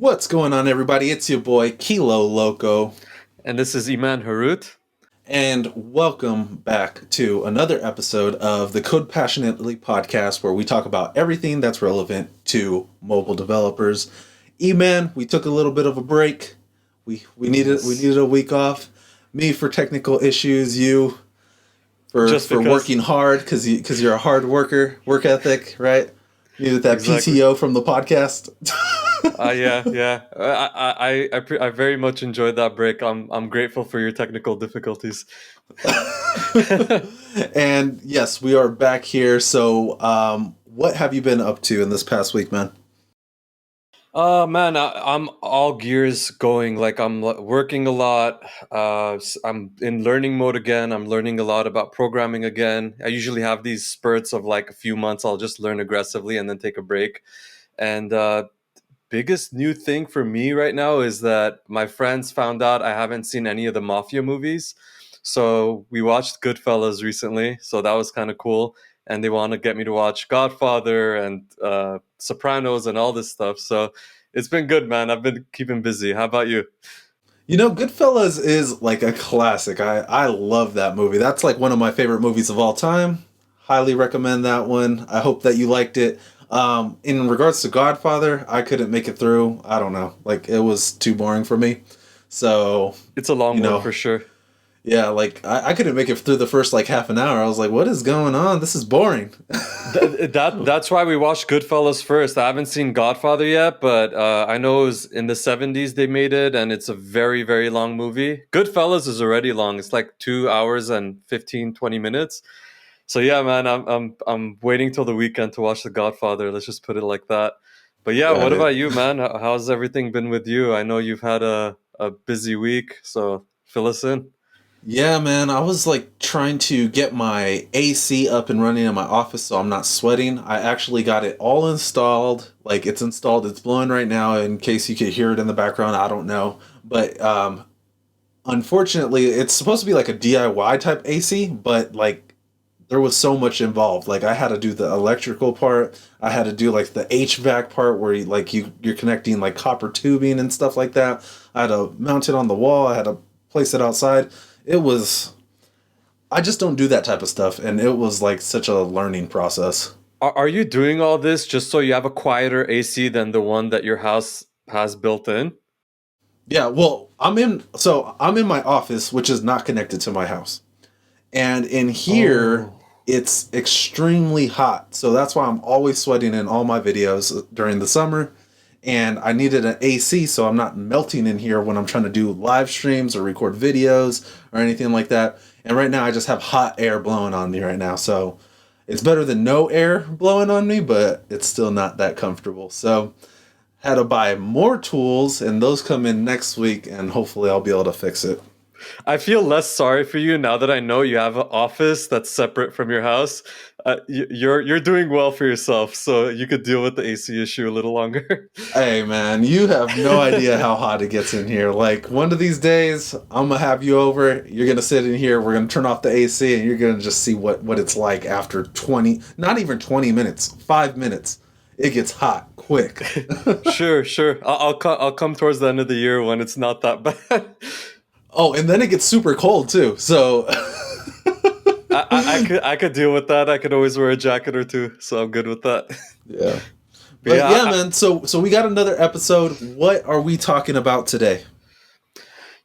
What's going on, everybody? It's your boy Kilo Loco, And this is Eman Harut. and welcome back to another episode of the Code Passionately podcast, where we talk about everything that's relevant to mobile developers. E-Man, we took a little bit of a break. We Yes. needed a week off. Me for technical issues. You Just for because. working hard because you're a hard worker, work ethic, right? Needed that Exactly. PTO from the podcast. Yeah, yeah. I very much enjoyed that break. I'm grateful for your technical difficulties. And yes, we are back here. So, what have you been up to in this past week, man? Man, I'm all gears going. Like working a lot. I'm in learning mode again. I'm learning a lot about programming again. I usually have these spurts of like a few months. I'll just learn aggressively and then take a break. And biggest new thing for me right now is that my friends found out I haven't seen any of the mafia movies. So we watched Goodfellas recently. So that was kind of cool. And they want to get me to watch Godfather and Sopranos and all this stuff. So it's been good, man. I've been keeping busy. How about you? You know, Goodfellas is like a classic. I love that movie. That's like one of my favorite movies of all time. Highly recommend that one. I hope that you liked it. In regards to Godfather, I couldn't make it through. I don't know. Like, it was too boring for me. So, It's a long you one know, for sure. yeah, like I couldn't make it through the first like half an hour. I was like, what is going on? This is boring. That's why we watched Goodfellas first. I haven't seen Godfather yet, but I know it was in the 70s they made it, and it's a very, very long movie. Goodfellas is already long. It's like 2 hours and 15, 20 minutes. So yeah, man, I'm waiting till the weekend to watch The Godfather. Let's just put it like that. But yeah, Got what it. about you, man? How's everything been with you? I know you've had a busy week, so fill us in. Yeah, man, I was like trying to get my AC up and running in my office so I'm not sweating. I actually got it all installed. Like it's installed, it's blowing right now in case you could hear it in the background. I don't know. But unfortunately, it's supposed to be like a DIY type AC, but like there was so much involved. Like I had to do the electrical part. I had to do like the HVAC part where you're connecting like copper tubing and stuff like that. I had to mount it on the wall. I had to place it outside. It was I just don't do that type of stuff, and it was like such a learning process. Are you doing all this just so you have a quieter AC than the one that your house has built in? Yeah, well, I'm in my office, which is not connected to my house. And in here, Oh. it's extremely hot. So that's why I'm always sweating in all my videos during the summer. And I needed an AC so I'm not melting in here when I'm trying to do live streams or record videos or anything like that. And right now I just have hot air blowing on me right now. So it's better than no air blowing on me, but it's still not that comfortable. So had to buy more tools and those come in next week and hopefully I'll be able to fix it. I feel less sorry for you now that I know you have an office that's separate from your house. You're doing well for yourself, so you could deal with the AC issue a little longer. Hey man, you have no idea how hot it gets in here. Like one of these days, I'm gonna have you over. You're gonna sit in here. We're gonna turn off the AC, and you're gonna just see what it's like after 20, not even 20 minutes, 5 minutes. It gets hot quick. Sure, sure. I'll come towards the end of the year when it's not that bad. Oh, and then it gets super cold too. So I could deal with that. I could always wear a jacket or two, so I'm good with that. yeah. But But yeah, yeah, man. So we got another episode. What are we talking about today?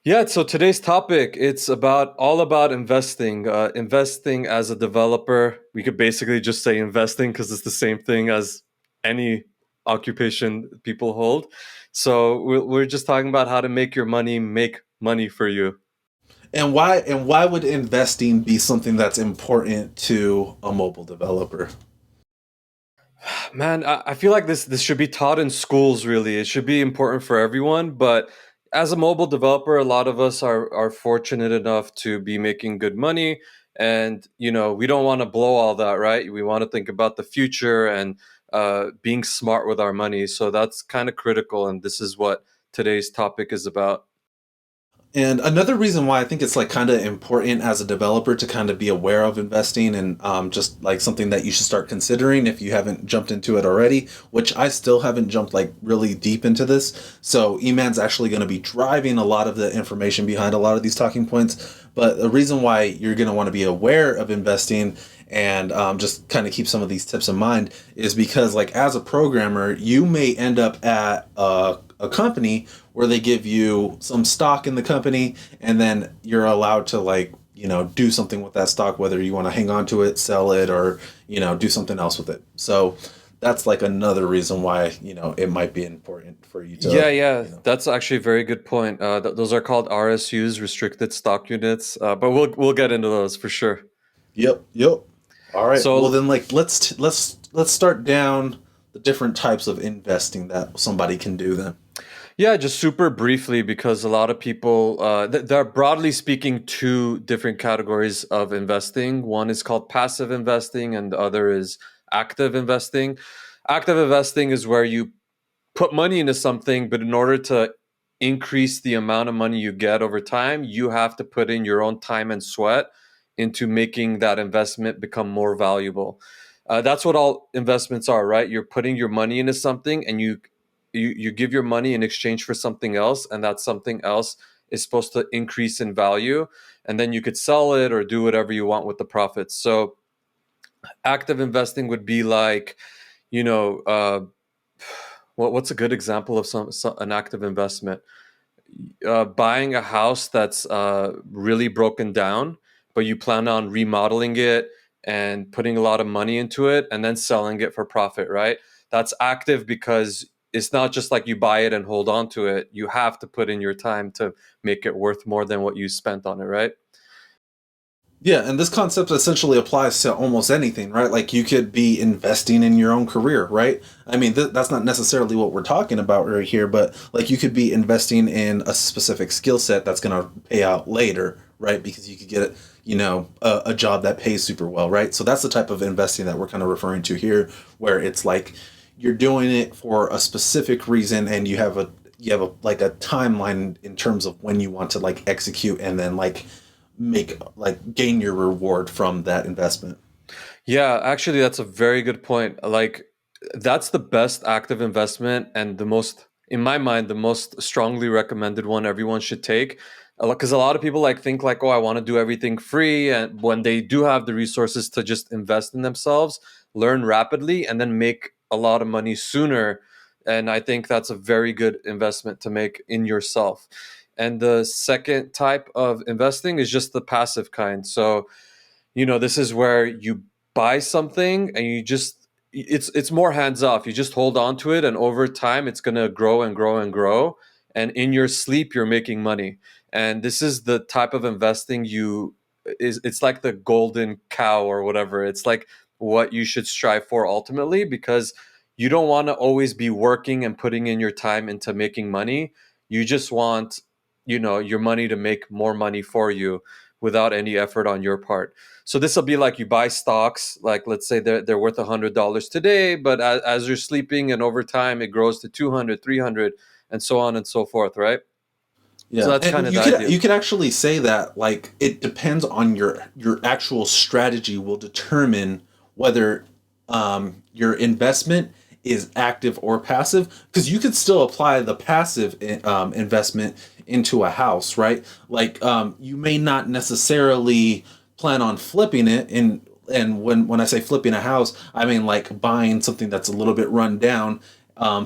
yeah, so today's topic, it's about all about investing. Investing as a developer. We could basically just say investing because it's the same thing as any occupation people hold. So we're just talking about how to make your money make money for you. And why would investing be something that's important to a mobile developer? Man, I feel like this should be taught in schools. Really, it should be important for everyone. But as a mobile developer, a lot of us are fortunate enough to be making good money, and we don't want to blow all that, right? We want to think about the future and being smart with our money. So that's kind of critical, and this is what today's topic is about. And another reason why I think it's like kind of important as a developer to kind of be aware of investing and just like something that you should start considering if you haven't jumped into it already, which I still haven't jumped like really deep into this. So Eman's actually going to be driving a lot of the information behind a lot of these talking points. But the reason why you're going to want to be aware of investing and just kind of keep some of these tips in mind is because like as a programmer, you may end up at a company where they give you some stock in the company and then you're allowed to like do something with that stock, whether you want to hang on to it, sell it, or do something else with it. So that's like another reason why it might be important for you Yeah, to yeah, you know that's actually a very good point. Those are called RSUs, restricted stock units. But we'll get into those for sure. yep. All right, well So then like let's start down the different types of investing that somebody can do then. yeah, just super briefly, because a lot of people, there are broadly speaking two different categories of investing. One is called passive investing, and the other is active investing. Active investing is where you put money into something, but in order to increase the amount of money you get over time, you have to put in your own time and sweat into making that investment become more valuable. That's what all investments are, right? You're putting your money into something, and you give your money in exchange for something else, and that something else is supposed to increase in value, and then you could sell it or do whatever you want with the profits. So active investing would be like, you know, what's a good example of an active investment? Buying a house that's really broken down, but you plan on remodeling it and putting a lot of money into it and then selling it for profit, right? That's active because it's not just like you buy it and hold on to it. You have to put in your time to make it worth more than what you spent on it, right? Yeah, and this concept essentially applies to almost anything, right? Like you could be investing in your own career, right? I mean, that's not necessarily what we're talking about right here, but like you could be investing in a specific skill set that's going to pay out later, right? Because you could get, a job that pays super well, right? So that's the type of investing that we're kind of referring to here, where it's like you're doing it for a specific reason and you have a like a timeline in terms of when you want to like execute and then gain your reward from that investment. Yeah, actually, that's a very good point. Like, that's the best active investment, and the most, in my mind, the most strongly recommended one everyone should take. Because a lot of people like think like, oh, I want to do everything free, and when they do have the resources to just invest in themselves, learn rapidly, and then make a lot of money sooner. And I think that's a very good investment to make in yourself. And the second type of investing is just the passive kind. So this is where you buy something and you just, it's more hands off. You just hold on to it, and over time it's going to grow and grow and grow, and in your sleep you're making money. And this is the type of investing it's like the golden cow or whatever. It's like what you should strive for ultimately, because you don't want to always be working and putting in your time into making money. You just want your money to make more money for you without any effort on your part. So this will be like you buy stocks, like let's say they're worth $100 today, but as you're sleeping and over time it grows to 200, 300, and so on and so forth, right? So Yeah, that's kind and of you the could idea. you could actually say that like it depends on your actual strategy will determine whether your investment is active or passive because you could still apply the passive investment into a house, right? Like you may not necessarily plan on flipping it and when I say flipping a house, I mean like buying something that's a little bit run down,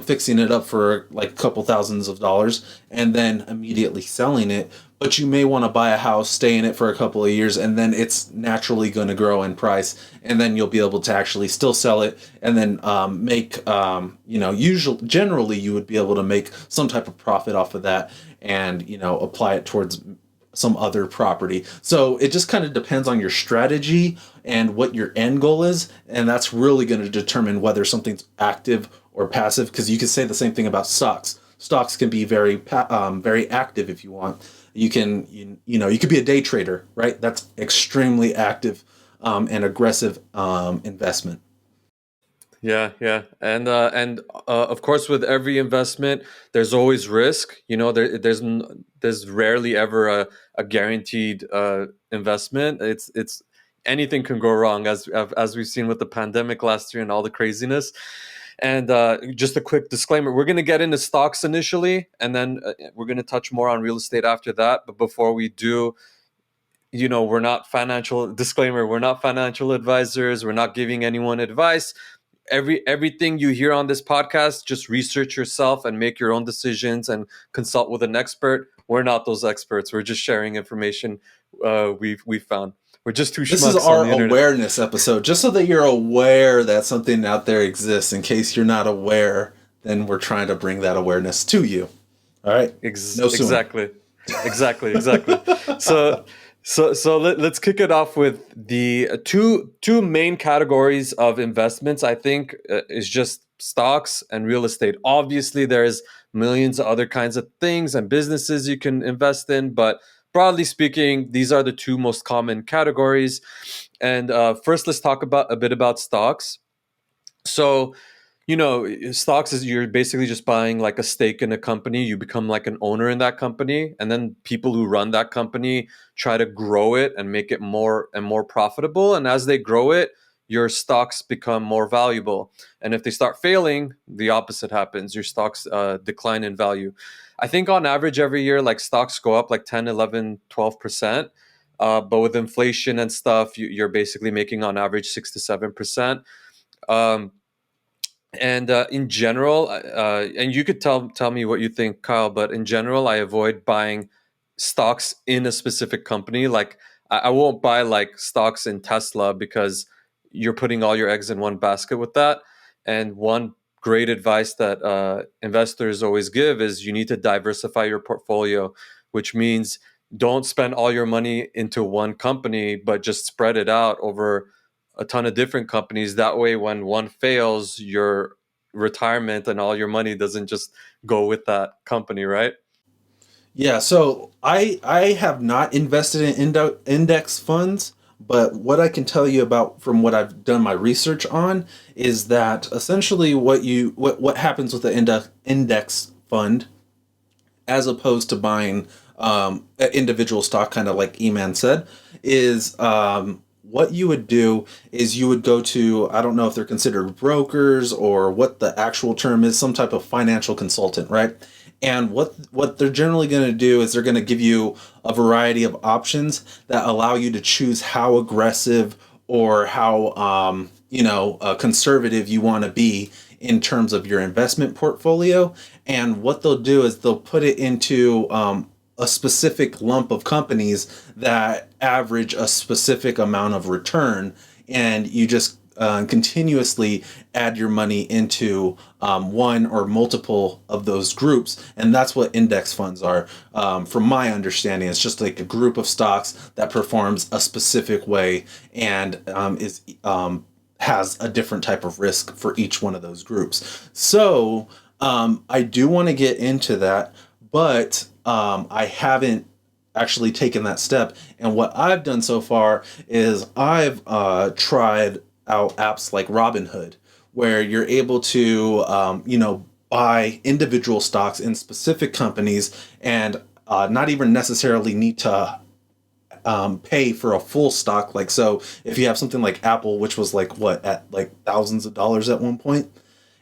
fixing it up for like a couple thousands of dollars, and then immediately selling it. But you may want to buy a house, stay in it for a couple of years, and then it's naturally going to grow in price, and then you'll be able to actually still sell it, and then make usually generally you would be able to make some type of profit off of that, and apply it towards some other property. So it just kind of depends on your strategy and what your end goal is, and that's really going to determine whether something's active or passive. Because you could say the same thing about stocks. Stocks can be very active if you want. You could be a day trader, right? That's extremely active and aggressive investment. Yeah, yeah, and of course, with every investment, there's always risk. You know, there's rarely ever a guaranteed investment. It's anything can go wrong, as we've seen with the pandemic last year and all the craziness. And just a quick disclaimer: we're going to get into stocks initially, and then we're going to touch more on real estate after that. But before we do, we're not financial disclaimer. We're not financial advisors. We're not giving anyone advice. Everything you hear on this podcast, just research yourself and make your own decisions and consult with an expert. We're not those experts. We're just sharing information we've found. We're just two This is schmucks on our the internet. awareness episode, just so that you're aware that something out there exists. In case you're not aware, then we're trying to bring that awareness to you. All right? No suing. Exactly, exactly. So, let's kick it off with the two main categories of investments. I think is just stocks and real estate. Obviously, there's millions of other kinds of things and businesses you can invest in, but broadly speaking, these are the two most common categories. And first, let's talk about a bit about stocks. So, stocks is you're basically just buying like a stake in a company. You become like an owner in that company, and then people who run that company try to grow it and make it more and more profitable. And as they grow it, your stocks become more valuable. And if they start failing, the opposite happens. Your stocks decline in value. I think on average every year, like stocks go up like 10, 11, 12%. But with inflation and stuff, you're basically making on average 6 to 7%. Um, and in general, and you could tell me what you think, Kyle. But in general, I avoid buying stocks in a specific company. Like I won't buy like stocks in Tesla because you're putting all your eggs in one basket with that. And one great advice that investors always give is you need to diversify your portfolio, which means don't spend all your money into one company, but just spread it out over a ton of different companies. That way, when one fails, your retirement and all your money doesn't just go with that company, right? Yeah, so I have not invested in index funds, but what I can tell you about from what I've done my research on is that essentially what happens with the index fund as opposed to buying an individual stock, kind of like Eman said, is what you would do is you would go to, I don't know if they're considered brokers or what the actual term is, some type of financial consultant, right? And what they're generally going to do is they're going to give you a variety of options that allow you to choose how aggressive or how conservative you want to be in terms of your investment portfolio. And what they'll do is they'll put it into a specific lump of companies that average a specific amount of return, and you just continuously add your money into one or multiple of those groups, and that's what index funds are. From my understanding, it's just like a group of stocks that performs a specific way and is has a different type of risk for each one of those groups. So I do want to get into that, but I haven't actually taken that step. And what I've done so far is I've tried out apps like Robinhood, where you're able to, buy individual stocks in specific companies and not even necessarily need to pay for a full stock. Like, so if you have something like Apple, which was like what, at like thousands of dollars at one point,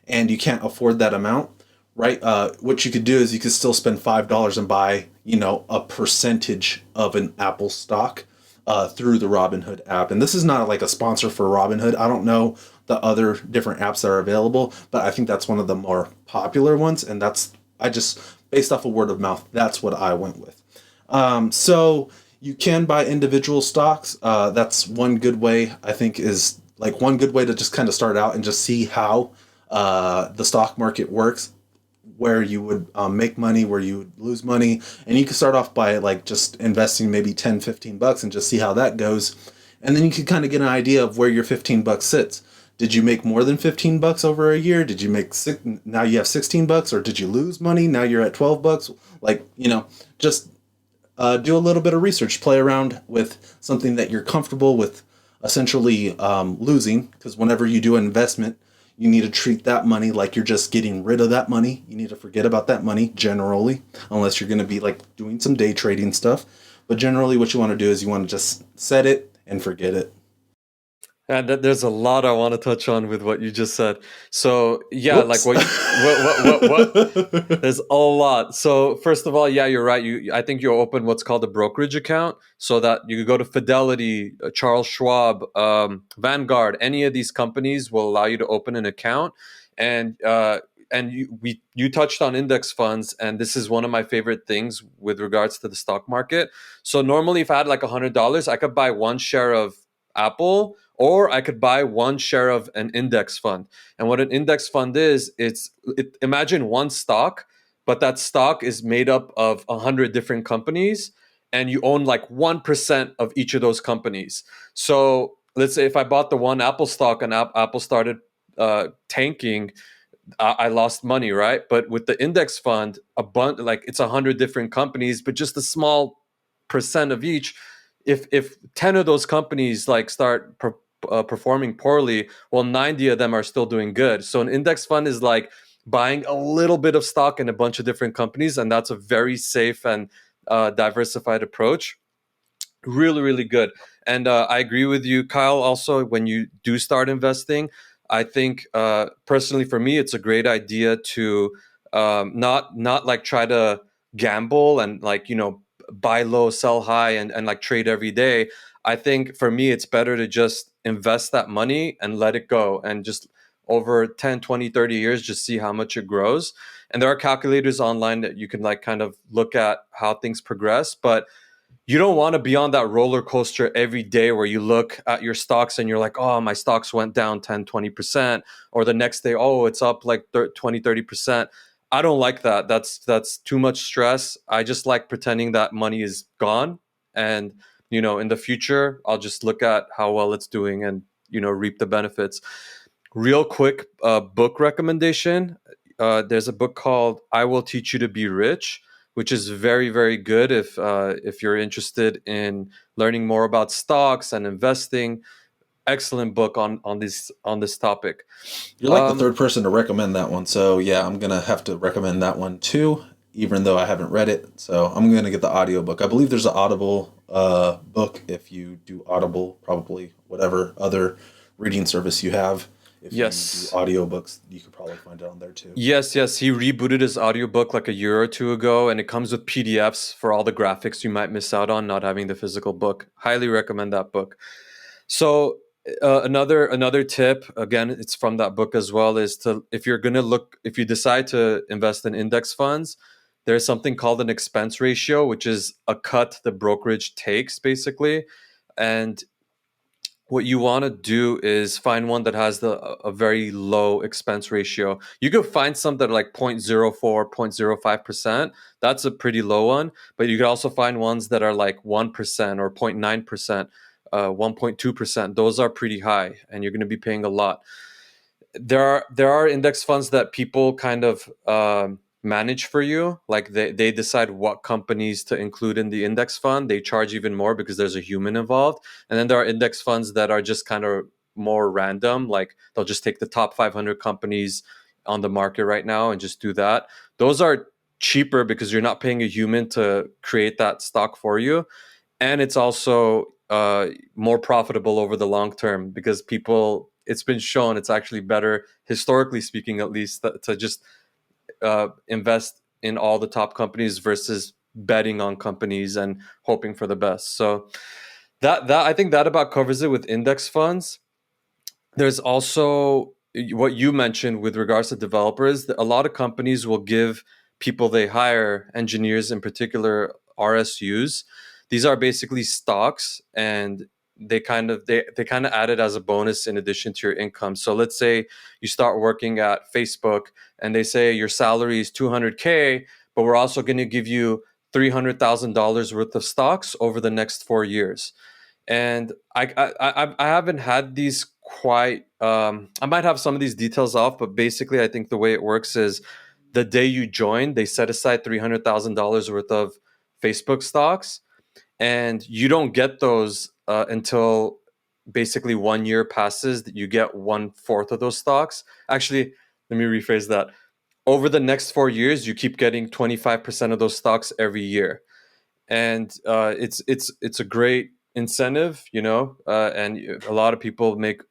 and you can't afford that amount, right? What you could do is you could still spend $5 and buy, a percentage of an Apple stock through the Robinhood app. And this is not like a sponsor for Robinhood. I don't know the other different apps that are available, but I think that's one of the more popular ones. And I just, based off of word of mouth, that's what I went with. So you can buy individual stocks. That's one good way, I think, is like one good way to just kind of start out and just see how the stock market works, where you would make money, where you would lose money. And you can start off by like just investing maybe 10, $15 and just see how that goes. And then you can kind of get an idea of where your $15 sits. Did you make more than $15 over a year? Did you make now you have $16, or did you lose money? Now you're at $12. Like, just do a little bit of research, play around with something that you're comfortable with essentially losing, because whenever you do an investment, You need to treat that money like you're just getting rid of that money. You need to forget about that money generally, unless you're going to be like doing some day trading stuff. But generally, what you want to do is you want to just set it and forget it. And there's a lot I want to touch on with what you just said. So yeah, like Whoops. what there's a lot. So first of all, yeah, you're right. I think you open what's called a brokerage account, so that you could go to Fidelity, Charles Schwab, Vanguard. Any of these companies will allow you to open an account, and you touched on index funds, and this is one of my favorite things with regards to the stock market. So normally, if I had like $100, I could buy one share of Apple, or I could buy one share of an index fund. And what an index fund is, imagine one stock, but that stock is made up of 100 different companies, and you own like 1% of each of those companies. So let's say if I bought the one Apple stock and Apple started tanking, I lost money, right? But with the index fund, like it's 100 different companies, but just a small percent of each. If 10 of those companies like start performing poorly, well, 90 of them are still doing good. So an index fund is like buying a little bit of stock in a bunch of different companies, and that's a very safe and diversified approach. Really, really good. And I agree with you, Kyle. Also, when you do start investing, I think personally for me, it's a great idea to not like try to gamble and like buy low, sell high, and like trade every day. I think for me, it's better to just invest that money and let it go, and just over 10, 20, 30 years, just see how much it grows. And there are calculators online that you can like kind of look at how things progress, but you don't want to be on that roller coaster every day where you look at your stocks and you're like, oh, my stocks went down 10, 20%, or the next day, oh, it's up like 20, 30%. I don't like that. That's too much stress. I just like pretending that money is gone, and in the future I'll just look at how well it's doing and reap the benefits. Real quick book recommendation. There's a book called I Will Teach You to Be Rich, which is very, very good if you're interested in learning more about stocks and investing. Excellent book on this topic. You're like the third person to recommend that one. So, yeah, I'm going to have to recommend that one too, even though I haven't read it. So, I'm going to get the audiobook. I believe there's an Audible book if you do Audible, probably whatever other reading service you have. If you do Yes. audiobooks, you could probably find it on there too. Yes, yes. He rebooted his audiobook like a year or two ago, and it comes with PDFs for all the graphics you might miss out on not having the physical book. Highly recommend that book. So another tip, again, it's from that book as well, is to if you decide to invest in index funds, there's something called an expense ratio, which is a cut the brokerage takes basically. And what you want to do is find one that has a very low expense ratio. You could find some that are like 0.04, 0.05%. That's a pretty low one. But you could also find ones that are like 1% or 0.9%, 1.2%. Those are pretty high, and you're going to be paying a lot. There are index funds that people kind of manage for you. Like they decide what companies to include in the index fund. They charge even more because there's a human involved. And then there are index funds that are just kind of more random. Like they'll just take the top 500 companies on the market right now and just do that. Those are cheaper because you're not paying a human to create that stock for you, and it's also more profitable over the long term because people, it's been shown it's actually better, historically speaking at least, to just invest in all the top companies versus betting on companies and hoping for the best. So that I think that about covers it with index funds. There's also what you mentioned with regards to developers. A lot of companies will give people they hire, engineers in particular, RSUs. These are basically stocks, and they kind of add it as a bonus in addition to your income. So let's say you start working at Facebook and they say your salary is 200K, but we're also going to give you $300,000 worth of stocks over the next 4 years. And I haven't had these quite. I might have some of these details off, but basically, I think the way it works is the day you join, they set aside $300,000 worth of Facebook stocks, and you don't get those until basically 1 year passes, that you get 1/4 of those stocks. Actually, let me rephrase that. Over the next 4 years, you keep getting 25% of those stocks every year, and it's a great incentive, and a lot of people make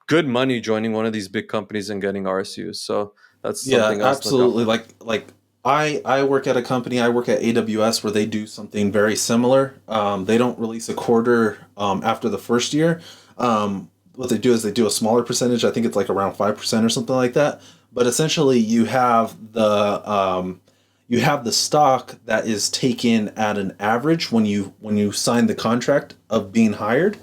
good money joining one of these big companies and getting RSUs. So that's Yeah, something else to look out absolutely. for. Like I work at a company. I work at AWS where they do something very similar. They don't release a quarter after the first year. What they do is they do a smaller percentage. I think it's like around 5% or something like that. But essentially, you have the stock that is taken at an average when you sign the contract of being hired.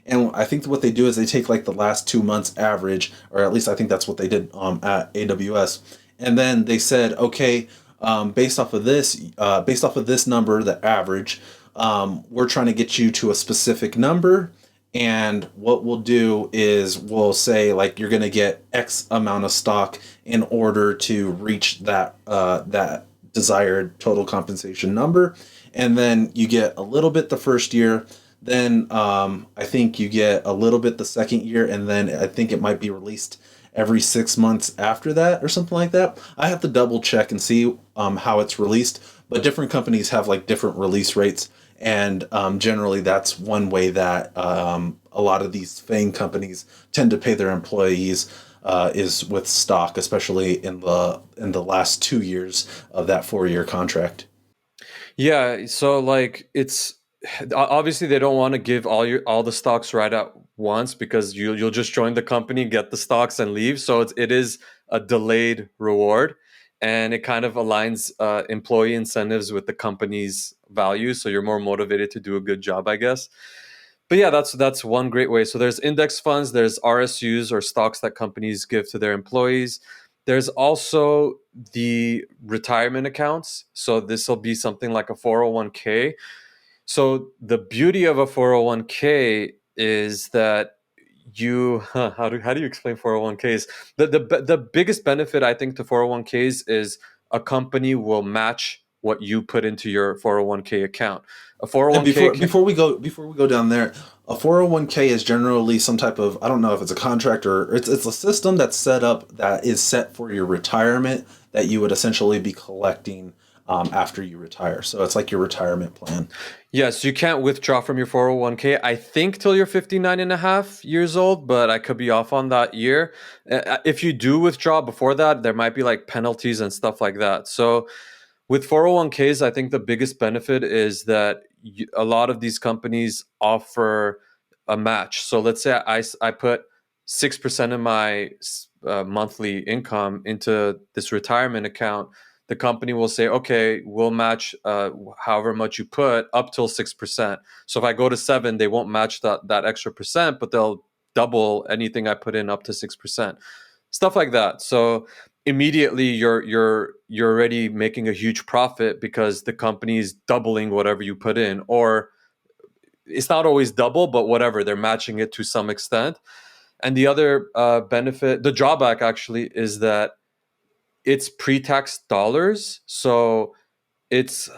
And I think what they do is they take like the last 2 months average, or at least I think that's what they did at AWS. And then they said, okay, based off of this number, the average, we're trying to get you to a specific number. And what we'll do is we'll say like you're going to get X amount of stock in order to reach that desired total compensation number, and then you get a little bit the first year. Then I think you get a little bit the second year, and then I think it might be released every 6 months after that or something like that. I have to double check and see how it's released, but different companies have like different release rates, and generally that's one way that a lot of these FANG companies tend to pay their employees is with stock, especially in the last 2 years of that 4 year contract. Yeah, so like it's obviously they don't want to give all the stocks right at once, because you'll just join the company, get the stocks, and leave. So it is a delayed reward, and it kind of aligns employee incentives with the company's values. So you're more motivated to do a good job, I guess. But yeah, that's one great way. So there's index funds, there's RSUs or stocks that companies give to their employees. There's also the retirement accounts. So this will be something like a 401k. So the beauty of a 401k is that how do you explain 401ks? The biggest benefit I think to 401ks is a company will match what you put into your 401k account. A And 401k account. before we go down there, a 401k is generally some type of, I don't know if it's a contract or it's a system that's set up that is set for your retirement that you would essentially be collecting after you retire. So it's like your retirement plan. Yes, you can't withdraw from your 401k, I think, till you're 59 and a half years old, but I could be off on that year. If you do withdraw before that, there might be like penalties and stuff like that. So with 401ks, I think the biggest benefit is that a lot of these companies offer a match. So let's say I put 6% of my monthly income into this retirement account. The company will say, okay, we'll match however much you put up till 6%. So if I go to 7, they won't match that extra percent, but they'll double anything I put in up to 6%. Stuff like that. So immediately you're already making a huge profit because the company is doubling whatever you put in, or it's not always double, but whatever, they're matching it to some extent. And the other benefit, the drawback actually, is that it's pre-tax dollars. So it's,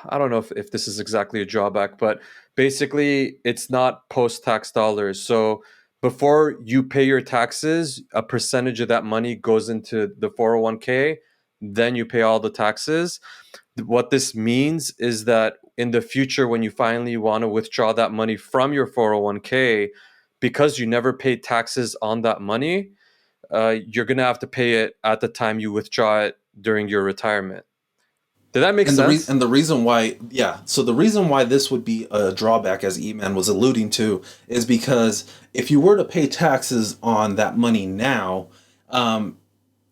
I don't know if this is exactly a drawback, but basically it's not post-tax dollars. So before you pay your taxes, a percentage of that money goes into the 401k, then you pay all the taxes. What this means is that in the future, when you finally want to withdraw that money from your 401k, because you never paid taxes on that money, you're going to have to pay it at the time you withdraw it during your retirement. Did that make sense? And the reason why, yeah, so the reason why this would be a drawback, as Eman was alluding to, is because if you were to pay taxes on that money now,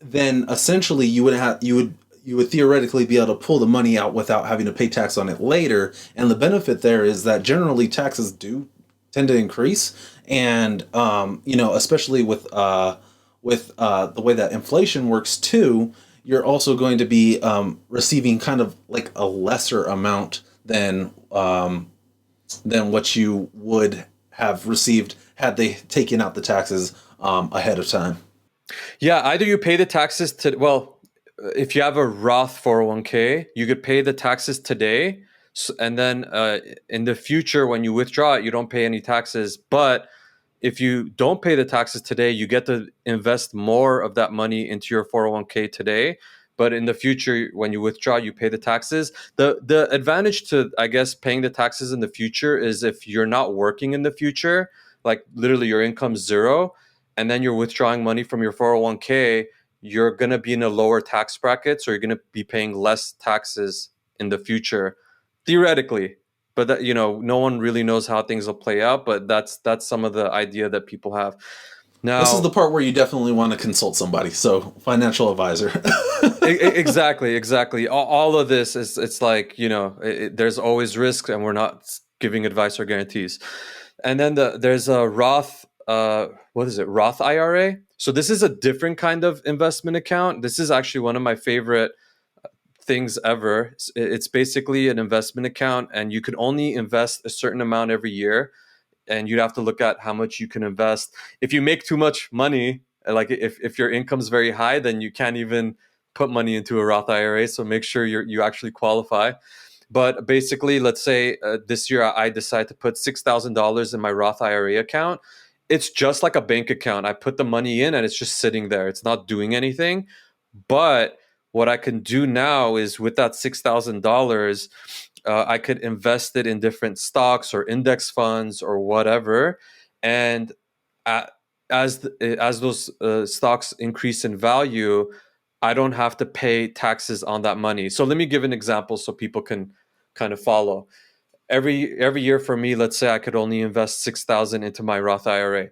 then essentially you would theoretically be able to pull the money out without having to pay tax on it later. And the benefit there is that generally taxes do tend to increase, and especially with the way that inflation works too, you're also going to be receiving kind of like a lesser amount than what you would have received had they taken out the taxes ahead of time. Yeah, either you pay the taxes to, well, if you have a Roth 401k, you could pay the taxes today. And then in the future, when you withdraw it, you don't pay any taxes. But if you don't pay the taxes today, you get to invest more of that money into your 401k today. But in the future, when you withdraw, you pay the taxes. The advantage to, I guess, paying the taxes in the future is if you're not working in the future, like literally your income's zero, and then you're withdrawing money from your 401k, you're going to be in a lower tax bracket. So you're going to be paying less taxes in the future, theoretically. But that, no one really knows how things will play out, but that's some of the idea that people have This is now. the part where you definitely want to consult somebody. So, financial advisor. Exactly. All of this is, it's like, there's always risks, and we're not giving advice or guarantees. And then there's a Roth, what is it, Roth IRA. So this is a different kind of investment account. This is actually one of my favorite things ever. It's basically an investment account, and you can only invest a certain amount every year, and you'd have to look at how much you can invest. If you make too much money, like if your income's very high, then you can't even put money into a Roth IRA. So make sure you actually qualify. But basically, let's say this year I decide to put $6,000 in my Roth IRA account. It's just like a bank account. I put the money in and it's just sitting there. It's not doing anything. But what I can do now is, with that $6,000, I could invest it in different stocks or index funds or whatever. And uh, as those stocks increase in value, I don't have to pay taxes on that money. So let me give an example so people can kind of follow. Every year for me, let's say I could only invest 6,000 into my Roth IRA,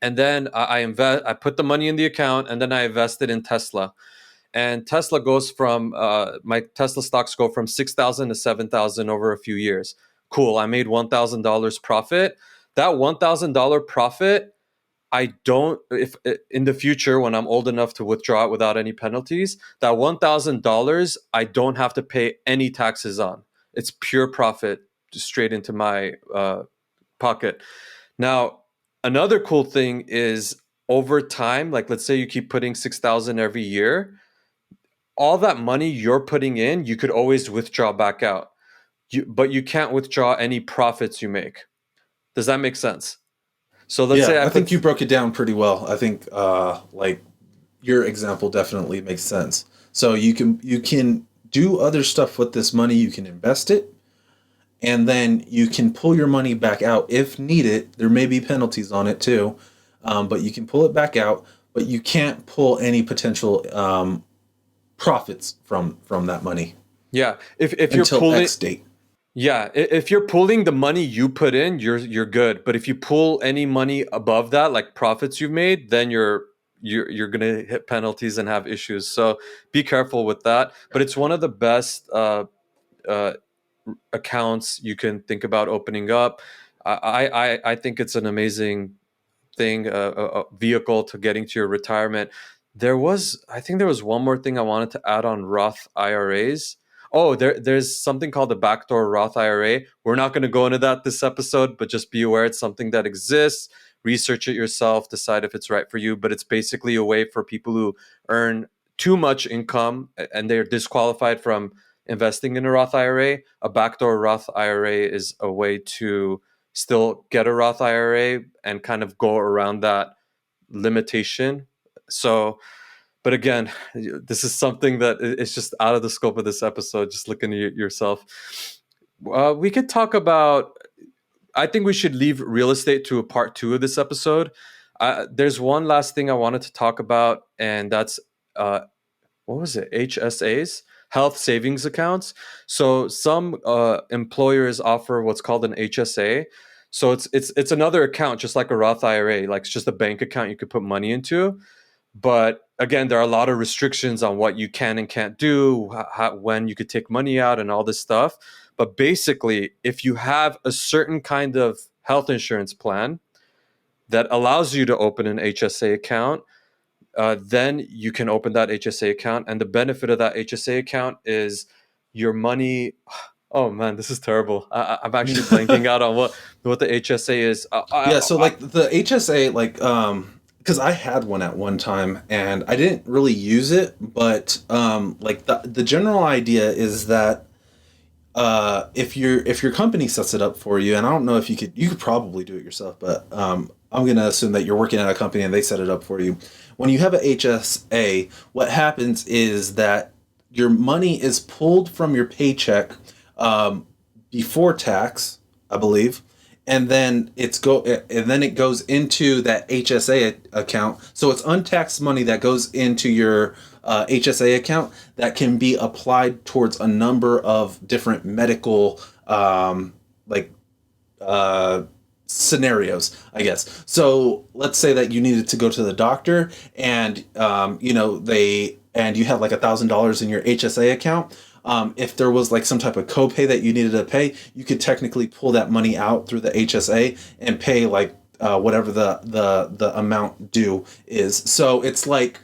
and then I invest. I put the money in the account, and then I invest it in Tesla. And Tesla goes from my Tesla stocks go from 6,000 to 7,000 over a few years. Cool. I made $1,000 profit. That $1,000 profit, I don't, if in the future when I'm old enough to withdraw it without any penalties, that $1,000 I don't have to pay any taxes on. It's pure profit straight into my pocket. Now, another cool thing is, over time, like let's say you keep putting 6,000 every year, all that money you're putting in, you could always withdraw back out. But you can't withdraw any profits you make. Does that make sense? So let's Yeah, say I I think put, you broke it down pretty well. I think like your example definitely makes sense. So you can do other stuff with this money. You can invest it, and then you can pull your money back out if needed. There may be penalties on it too, but you can pull it back out. But you can't pull any potential profits from that money yeah, if you're until pulling, X date. yeah, if you're pulling the money you put in, you're good. But if you pull any money above that, like profits you've made, then you're gonna hit penalties and have issues. So be careful with that. But it's one of the best uh, accounts you can think about opening up. I think it's an amazing thing, a vehicle to getting to your retirement. I think there was one more thing I wanted to add on Roth IRAs. Oh, there's something called the backdoor Roth IRA. We're not going to go into that this episode, but just be aware it's something that exists. Research it yourself, decide if it's right for you. But it's basically a way for people who earn too much income and they're disqualified from investing in a Roth IRA. A backdoor Roth IRA is a way to still get a Roth IRA and kind of go around that limitation. So, but again, this is something that it's just out of the scope of this episode. Just looking at yourself. We could talk about. I think we should leave real estate to a part two of this episode. There's one last thing I wanted to talk about, and that's uh, what was it? HSAs, health savings accounts. So some employers offer what's called an HSA. So it's another account, just like a Roth IRA. Like it's just a bank account you could put money into. But again, there are a lot of restrictions on what you can and can't do, when you could take money out, and all this stuff. But basically, if you have a certain kind of health insurance plan that allows you to open an HSA account, then you can open that HSA account. And the benefit of that HSA account is your money. Oh man, this is terrible. I'm actually blanking out on what the HSA is. Yeah, so like the HSA, like because I had one at one time and I didn't really use it, but like the general idea is that if your company sets it up for you, and I don't know if you could probably do it yourself, but I'm gonna assume that you're working at a company and they set it up for you. When you have a HSA, what happens is that your money is pulled from your paycheck um, before tax, I believe, and then it goes into that HSA account. So it's untaxed money that goes into your HSA account that can be applied towards a number of different medical like uh, scenarios, I guess. So let's say that you needed to go to the doctor, and you have like $1,000 in your HSA account. If there was like some type of copay that you needed to pay, you could technically pull that money out through the HSA and pay like whatever the amount due is. So it's like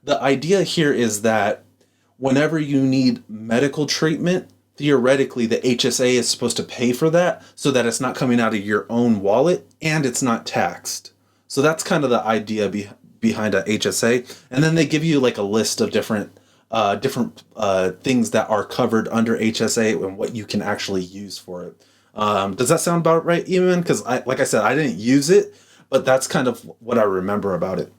the idea here is that whenever you need medical treatment, theoretically the HSA is supposed to pay for that so that it's not coming out of your own wallet and it's not taxed. So that's kind of the idea behind a HSA. And then they give you like a list of different things that are covered under HSA and what you can actually use for it. Does that sound about right, Eamon? Because like I said, I didn't use it, but that's kind of what I remember about it.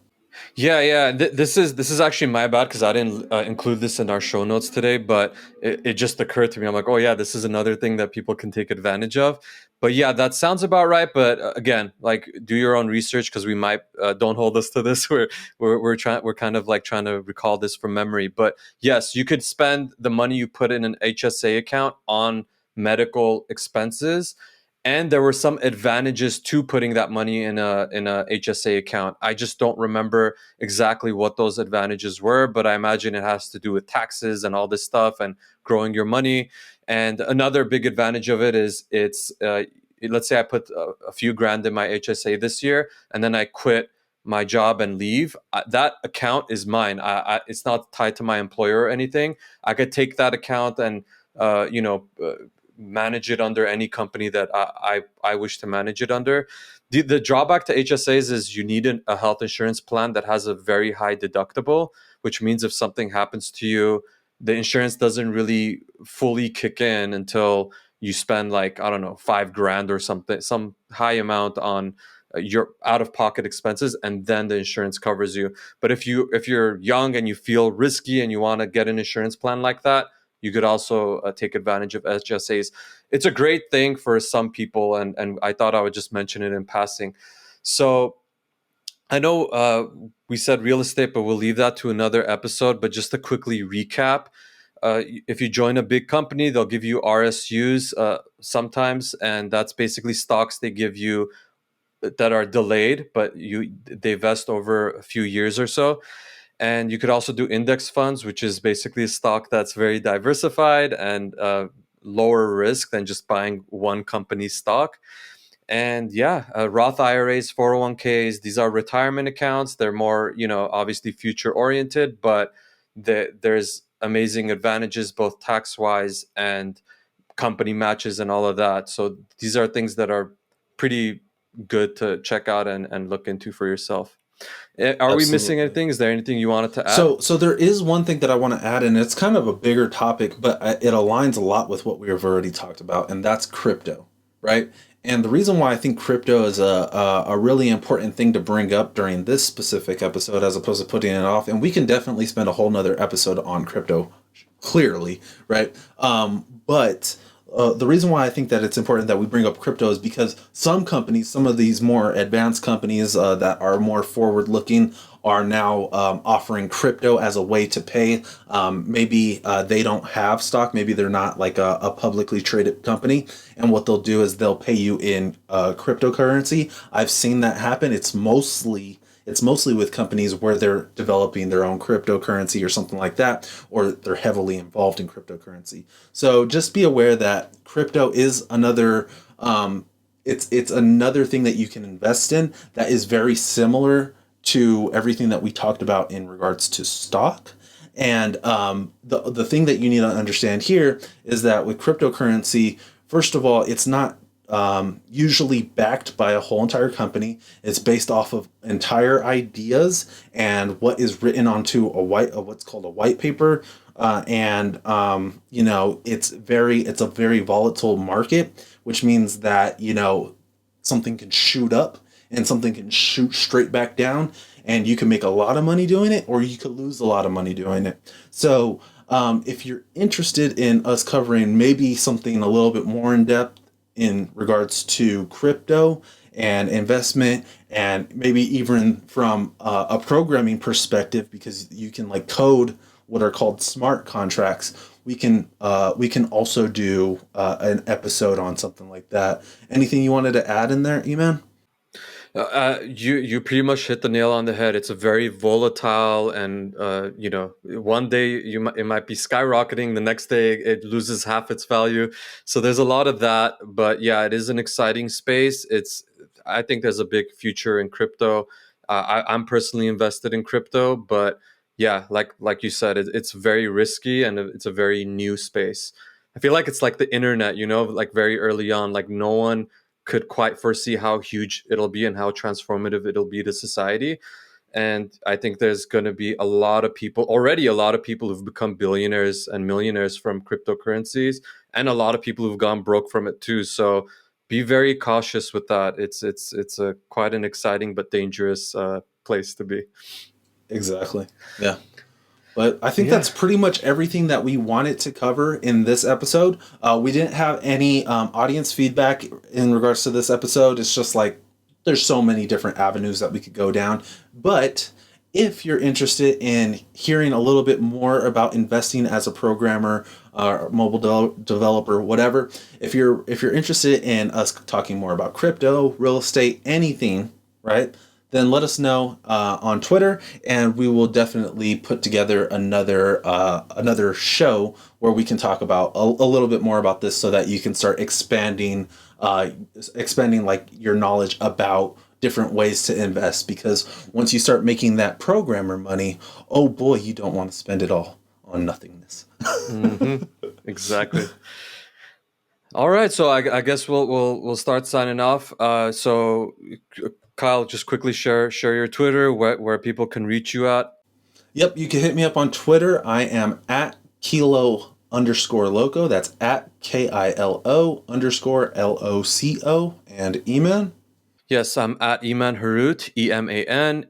Yeah, yeah. This is actually my bad because I didn't include this in our show notes today, but it just occurred to me. I'm like, oh yeah, this is another thing that people can take advantage of. But yeah, that sounds about right. But again, like do your own research because we might don't hold us to this. We're kind of like trying to recall this from memory. But yes, you could spend the money you put in an HSA account on medical expenses, and there were some advantages to putting that money in a HSA account. I just don't remember exactly what those advantages were, but I imagine it has to do with taxes and all this stuff and growing your money. And another big advantage of it is let's say I put a few grand in my HSA this year, and then I quit my job and leave. That account is mine. It's not tied to my employer or anything. I could take that account and manage it under any company that I wish to manage it under. The drawback to HSAs is you need a health insurance plan that has a very high deductible, which means if something happens to you, the insurance doesn't really fully kick in until you spend like, I don't know, 5 grand or something, some high amount on your out of pocket expenses, and then the insurance covers you. But if you're young and you feel risky and you want to get an insurance plan like that, you could also take advantage of HSAs. It's a great thing for some people, and I thought I would just mention it in passing. So I know we said real estate, but we'll leave that to another episode. But just to quickly recap, if you join a big company, they'll give you RSUs sometimes, and that's basically stocks they give you that are delayed, but they vest over a few years or so. And you could also do index funds, which is basically a stock that's very diversified and lower risk than just buying one company's stock. And yeah, Roth IRAs, 401ks, these are retirement accounts. They're more, obviously future oriented, but there's amazing advantages both tax wise and company matches and all of that. So these are things that are pretty good to check out and look into for yourself. Are we missing Absolutely. anything? Is there anything you wanted to add? So there is one thing that I want to add, and it's kind of a bigger topic, but it aligns a lot with what we have already talked about, and that's crypto, right? And the reason why I think crypto is a really important thing to bring up during this specific episode, as opposed to putting it off, and we can definitely spend a whole nother episode on crypto, clearly, right? But the reason why I think that it's important that we bring up crypto is because some companies, some of these more advanced companies that are more forward looking, are now offering crypto as a way to pay. Maybe they don't have stock. Maybe they're not like a publicly traded company. And what they'll do is they'll pay you in cryptocurrency. I've seen that happen. It's mostly with companies where they're developing their own cryptocurrency or something like that, or they're heavily involved in cryptocurrency. So just be aware that crypto is another it's another thing that you can invest in that is very similar to everything that we talked about in regards to stock. And the thing that you need to understand here is that with cryptocurrency, first of all, it's not usually backed by a whole entire company. It's based off of entire ideas and what is written onto what's called a white paper. and you know, it's a very volatile market, which means that, you know, something can shoot up and something can shoot straight back down, and you can make a lot of money doing it, or you could lose a lot of money doing it. So if you're interested in us covering maybe something a little bit more in depth in regards to crypto and investment, and maybe even from a programming perspective, because you can like code what are called smart contracts, we can also do an episode on something like that. Anything you wanted to add in there, Eman? You pretty much hit the nail on the head. It's a very volatile, and you know, one day it might be skyrocketing, the next day it loses half its value. So there's a lot of that, but yeah, it is an exciting space. I think there's a big future in crypto. I'm personally invested in crypto, but yeah, like you said, it's very risky and it's a very new space. I feel like it's like the internet, you know, like very early on, like no one could quite foresee how huge it'll be and how transformative it'll be to society. And I think there's going to be a lot of people, already a lot of people who've become billionaires and millionaires from cryptocurrencies, and a lot of people who've gone broke from it too. So be very cautious with that. It's a quite an exciting but dangerous place to be. Exactly. Yeah. But I think Yeah. that's pretty much everything that we wanted to cover in this episode. We didn't have any audience feedback in regards to this episode. It's just like there's so many different avenues that we could go down. But if you're interested in hearing a little bit more about investing as a programmer, mobile developer, whatever, if you're interested in us talking more about crypto, real estate, anything, right? Then let us know on Twitter, and we will definitely put together another show where we can talk about a little bit more about this, so that you can start expanding like your knowledge about different ways to invest. Because once you start making that programmer money, oh boy, you don't want to spend it all on nothingness. Hmm. Exactly. All right, so I guess we'll start signing off. Kyle, just quickly share your Twitter, where people can reach you at. Yep, you can hit me up on Twitter. I am at Kilo underscore loco. That's at KILO underscore LOCO. And Eman. Yes, I'm at Eman Harut, EmanHarout.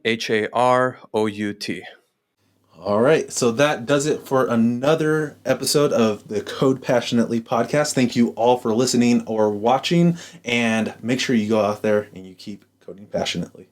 All right, so that does it for another episode of the Code Passionately podcast. Thank you all for listening or watching, and make sure you go out there and you keep coding passionately.